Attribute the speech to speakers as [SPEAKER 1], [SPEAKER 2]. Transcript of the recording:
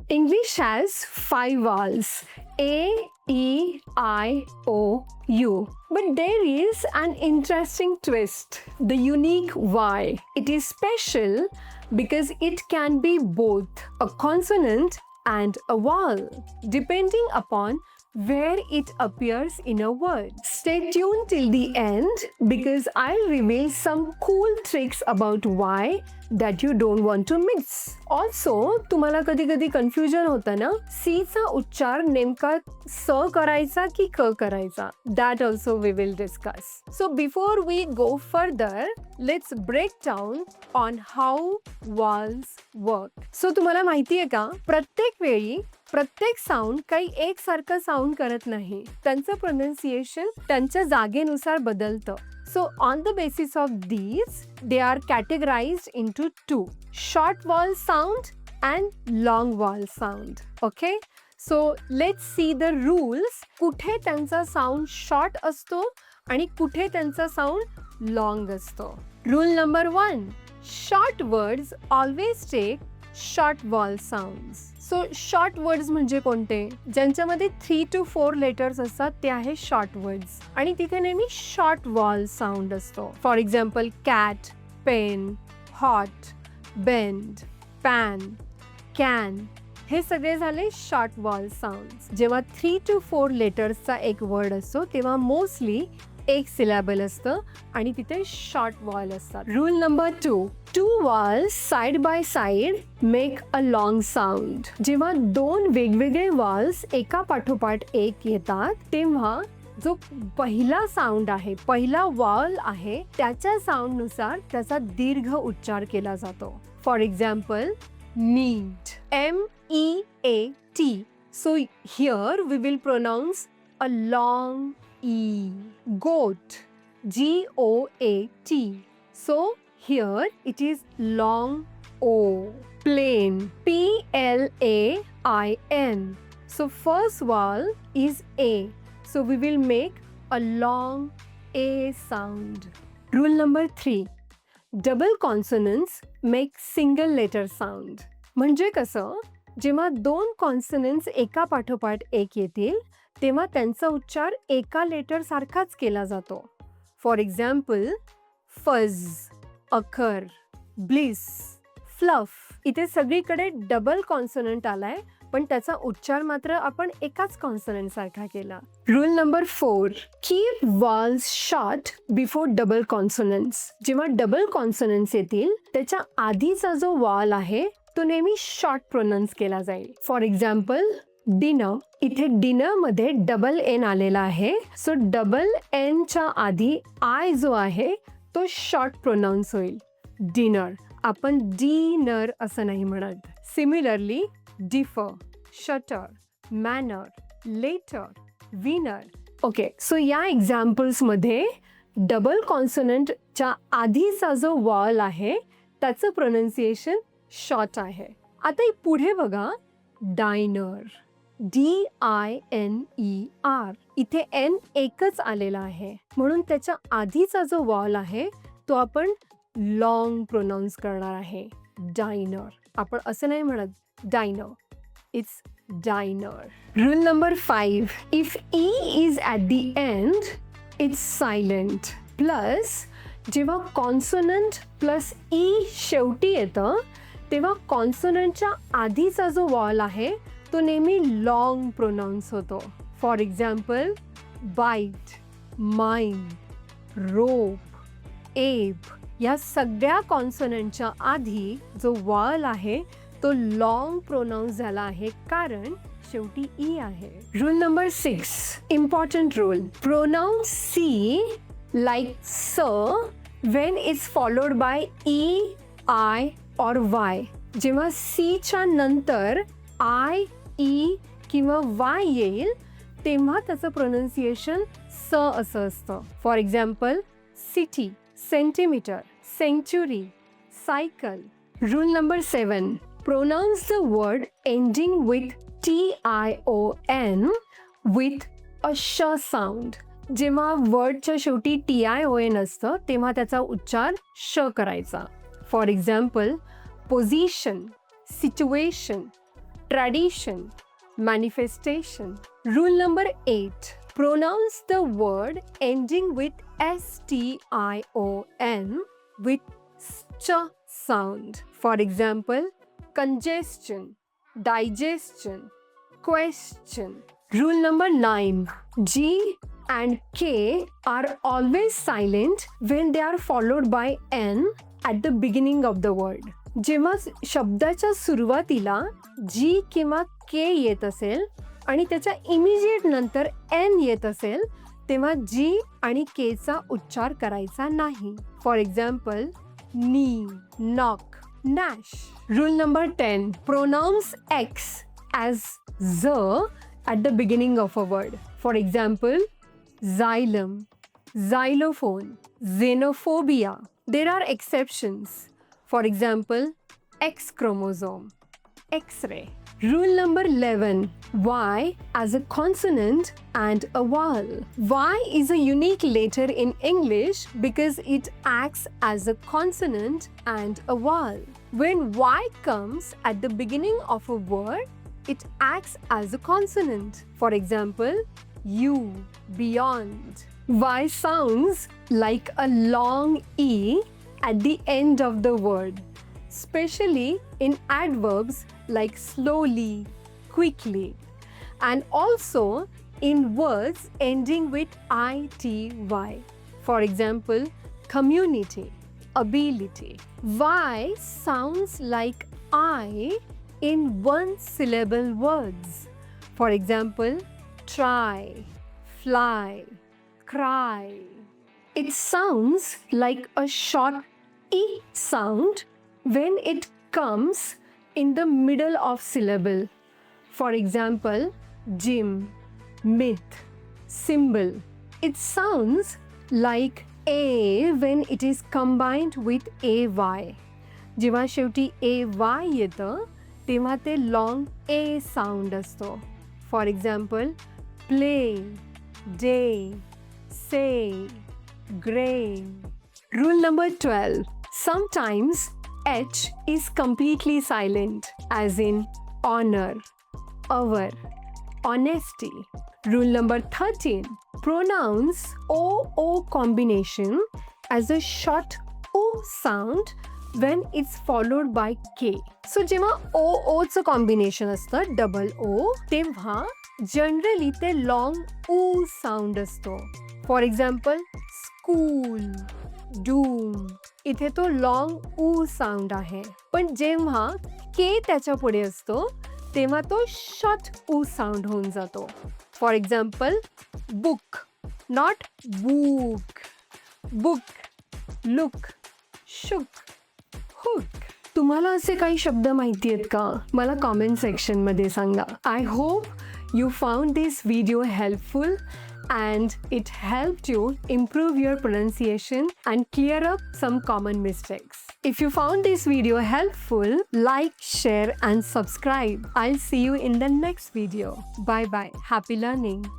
[SPEAKER 1] English has 5 vowels: A, E, I, O, U. But there is an interesting twist, the unique Y. It is special because it can be both a consonant and a vowel, depending upon where it appears in a word. Stay tuned till the end because I'll reveal some cool tricks about Y that you don't want to miss. Also, तुम्हाला कधी-कधी confusion होतं ना, C चा उच्चार नेमका स करायचा की क करायचा? That also we will discuss. So before we go further, let's break down on how vowels work. So तुम्हाला माहिती आहे का, प्रत्येक वेळी प्रत्येक साऊंड काही एकसारखं साऊंड करत नाही. त्यांचं प्रोनाउन्सिएशन त्यांच्या जागेनुसार बदलतं. So on the basis of these, they are categorized into two: short vowel sound and long vowel sound. Okay? So let's see the rules. कुठे त्यांचा साऊंड शॉर्ट असतो आणि कुठे त्यांचा साऊंड लॉंग असतो. Rule number 1. Short words always take short vowel sounds. So short words म्हणजे कोणते? ज्यांच्यामध्ये 3 to 4 letters असतात ते आहे short words. आणि तिथे नेहमी short vowel sound असतो. For example, cat, pen, hot, bend, pan, can. हे सगळे झाले short vowel sounds. जेव्हा 3 to 4 letters एक वर्ड असतो तेव्हा मोस्टली एक सिलॅबल असतं आणि तिथे शॉर्ट वॉल असतात. Rule number 2. 2 vowels side by side make a long sound. जेव्हा 2 वेगवेगळे वॉल्स एका पाठोपाठ एक येतात तेव्हा जो पहिला साऊंड आहे, पहिला वॉल आहे, त्याच्या साऊंडनुसार त्याचा दीर्घ उच्चार केला जातो. For example, meat, MEAT. So here we will pronounce a long E. Goat, GOAT. So here it is long O. Plane, PLAIN. So first vowel is A. So we will make a long A sound. Rule number 3. Double consonants make single letter sound. म्हणजे कसं? जेव्हा 2 कॉन्सनन्ट्स एका पाठोपाठ एक येतील तेव्हा त्यांचा उच्चार एका लेटर सारखाच केला जातो. फॉर एक्झाम्पल, फज, अखर, ब्लिस, फ्लफ. इथे सगळीकडे डबल कॉन्सनंट आलाय पण त्याचा उच्चार मात्र आपण एकाच कॉन्सनंट सारखा केला. Rule number 4. Keep vowels short before double consonants. जेव्हा डबल कॉन्सनंट्स येतील त्याच्या आधीचा जो वॉल आहे तो नेहमी शॉर्ट प्रोनाउन्स केला जाईल. For example, dinner. इथे डिनर मध्ये डबल एन आलेला आहे. सो डबल एन च्या आधी आय जो आहे तो शॉर्ट प्रोनाउन्स होईल, डिनर. आपण डिनर असं नाही म्हणत. Similarly, differ, shutter, manner, letter, winner. Okay, so या एक्झाम्पल्स मध्ये डबल कॉन्सोनंटच्या आधीचा जो वॉल आहे त्याचं प्रोनाउन्सिएशन शॉर्ट आहे. आता पुढे बघा, डायनर, DINER. इथे एन एकच आलेला आहे म्हणून त्याच्या आधीचा जो वॉल आहे तो आपण लॉंग प्रोनाउन्स करणार आहे, डायनर. आपण असं नाही म्हणत diner, it's diner. Rule number 5. If E is at the end it's silent. Plus जेव्हा कॉन्सोनंट प्लस E शेवटी येतं तेव्हा कॉन्सोनंटच्या आधीचा जो वॉल आहे तो नेहमी लॉंग प्रोनाउन्स होतो. For example, bite, mind, rope, ape. या सगळ्या कॉन्सोनंटच्या आधी जो वॉल आहे तो लॉंग प्रोनाउन्स झाला आहे कारण शेवटी E आहे. Rule number 6. Important rule. Pronounce C like स when it's followed by E, I or Y. जेव्हा C च्या नंतर I, E किंवा Y येईल तेव्हा त्याचं प्रोनाउन्सिएशन स असं असतं. For example, city, centimetre, century, cycle. Rule number 7. Pronounce the word ending with TION with a श साऊंड. जेव्हा वर्डच्या शेवटी TION असतं तेव्हा त्याचा उच्चार श करायचा. For example, position, situation, tradition, manifestation. Rule number 8. Pronounce the word ending with S-T-I-O-N with ch sound. For example, congestion, digestion, question. Rule number 9. G and K are always silent when they are followed by N at the beginning of the word. जेव्हा शब्दाच्या सुरुवातीला G किंवा K येत असेल आणि त्याच्या immediate नंतर N येत असेल तेव्हा G आणि K चा उच्चार करायचा नाही. For example, knee, knock, Nash. Rule number 10. Pronounce X as Z at the beginning of a word. For example, xylem, xylophone, xenophobia. There are exceptions. For example, X chromosome, X-ray. Rule number 11. Y as a consonant and a vowel. Y is a unique letter in English because it acts as a consonant and a vowel. When Y comes at the beginning of a word, it acts as a consonant. For example, you, beyond. Y sounds like a long E at the end of the word, especially in adverbs like slowly, quickly, and also in words ending with ity. For example, community, ability. Y sounds like I in one-syllable words. For example, try, fly, cry. It sounds like a short E sound when it comes in the middle of syllable. For example, gym, myth, symbol. It sounds like A when it is combined with AY. जेव्हा शेवटी AY येतं तेव्हा ते long A sound असतो. For example, play, day, say, gray. Rule number 12. Sometimes H is completely silent, as in honor, our, honesty. Rule number 13. Pronounce O-O combination as a short O sound when it's followed by K. So जेव्हा O-O चं combination असतं double O तेव्हा generally ते long U sound असतो. For example, school, doom. इथे तो long U sound आहे. पण जेव्हा K त्याच्या पुढे असतो तेव्हा तो शॉर्ट U साऊंड होऊन जातो. For example, book, not book. Book, look, शुक, हुक. तुम्हाला असे काही शब्द माहिती आहेत का? मला कॉमेंट सेक्शनमध्ये सांगा. I hope you found this video helpful and it helped you improve your pronunciation and clear up some common mistakes. If you found this video helpful, like, share and subscribe. I'll see you in the next video. Bye bye. Happy learning.